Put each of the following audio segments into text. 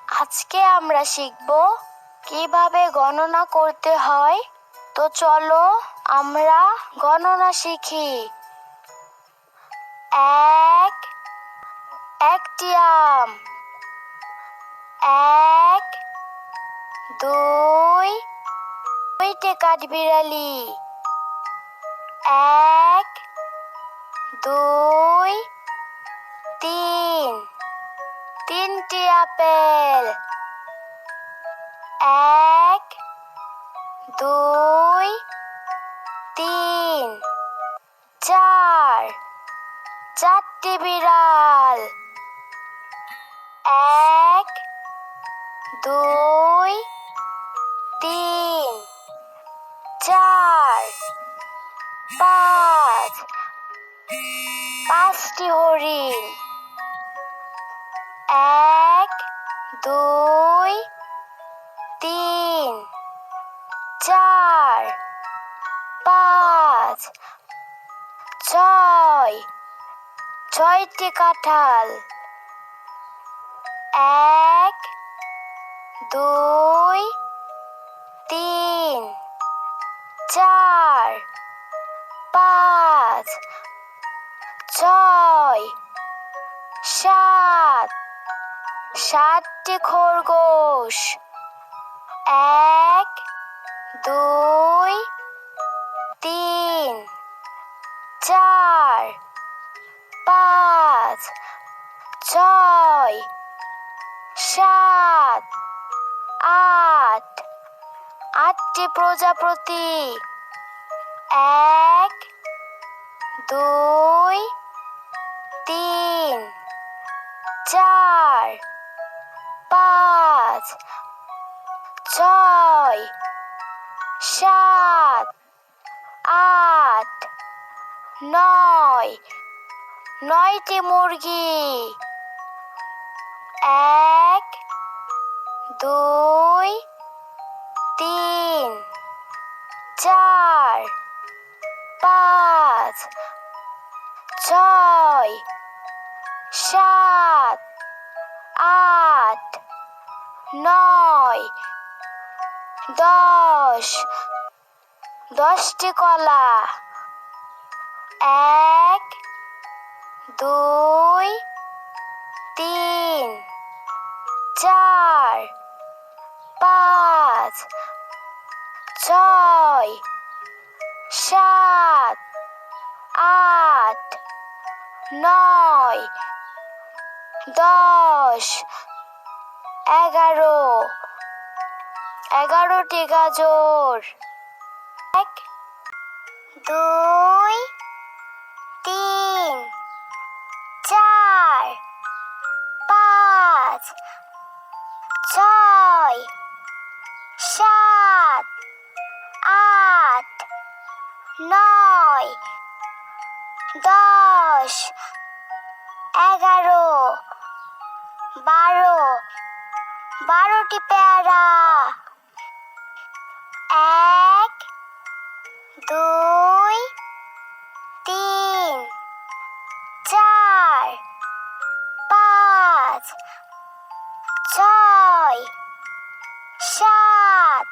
আজকে আমরা শিখব কিভাবে গণনা করতে হয়। তো চলো আমরা গণনা শিখি। একটি আম, 1 2 দুইটি কাঠবিড়ালি, 1 2 3 তিনটি আপেল, 1 2 3 4 চারটি বিড়াল, 1 2 3 4 5 পাঁচটি হরিণ, 1 2 3 4 5 ছয়টি কাঁঠাল, 1 2 3 4 5 6 7 সাতটি খরগোশ, 1 2 3 4 5 6 7 8 আটটি প্রজাপতি, 1 2 3 4 5 6 7 8 9 নয়টি মুরগি, 1 2 3 4 5 6 7 8 9 10 10টি কলা, 1 2 3 4 5 6 7 8 9 10 11টি গাজর, 1 2 3 4 5 6 7 8 9 10 11 12টি পেয়ারা, 1 2 3 4 5 6 7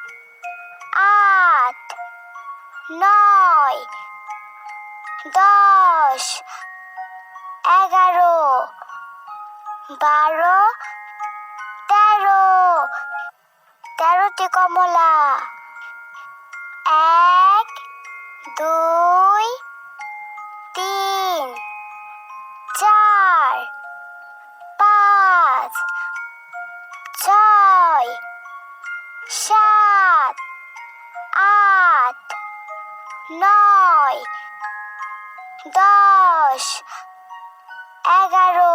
8 9 10 11 12 13টি কমলা, 1 2 3 4 5 6 7 8 9 10 11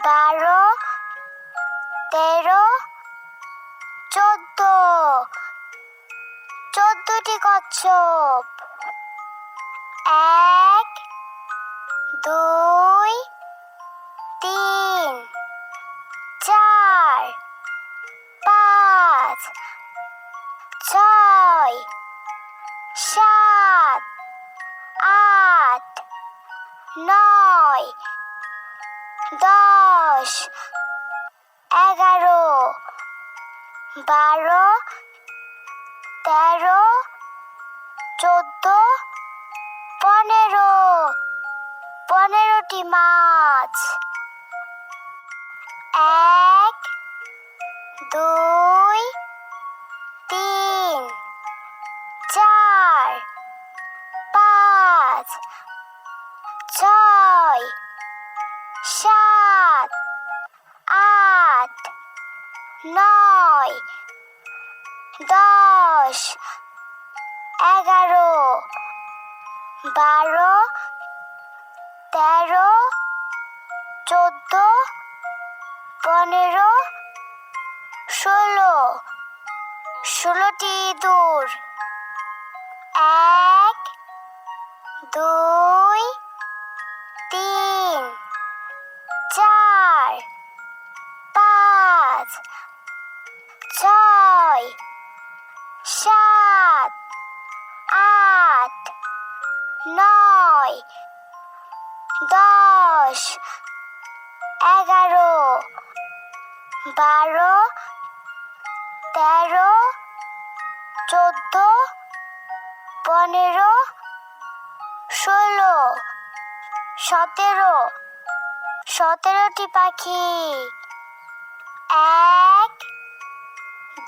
12 13 14টি কচ্ছপ, 1 2 3 4 5 6 7 8 9 10 12, 13, 14, 15, 15টি মাছ। 1, 2, 3, 4, 5, 6, 7, 8, 9, 10, 11, 12, 13, 14, 15, 16, 16টি ইঁদুর। 1, 2, 3, 4, 5, 6, 7, 8, 9, 10, 11, 12, 13, 14, 15, 16, 17, 17টি পাখি। 1,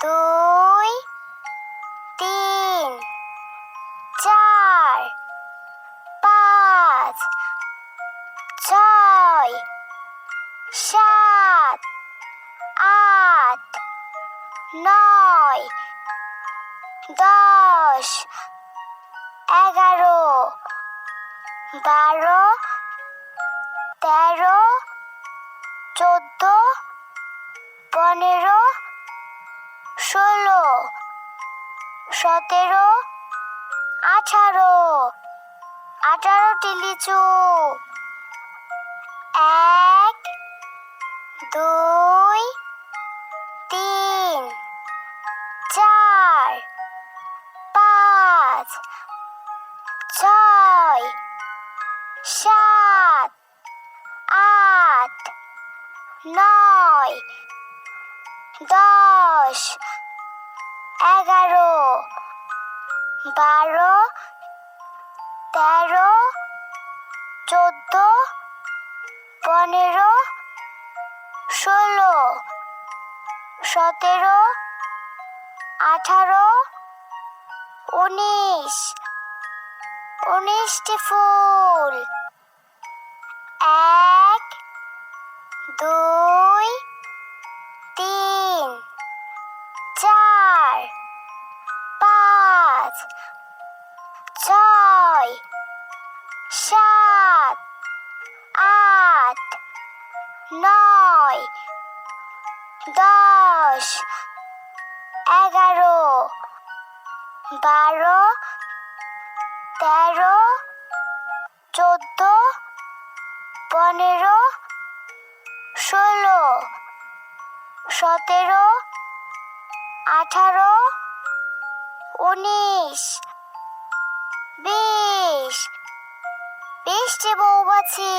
2, 3, 4, 5, 6, 7, 8, 9, 10, 11, 12, 13, 14, 15, 16, 17, 18, 18টি লিচু। 1, 2, 3, 4, 5, 6, 7, 8, 9, 10, 11, 12, 13, 14, 15, 16, 17, 18, 19, 19টি ফুল। 1, 2, 3, 4, 5, 6, 7, 8, 9, 10, 11, 12, 13, 14, 15, 16, 17, 18, 19, 20, 20টি মৌমাছি।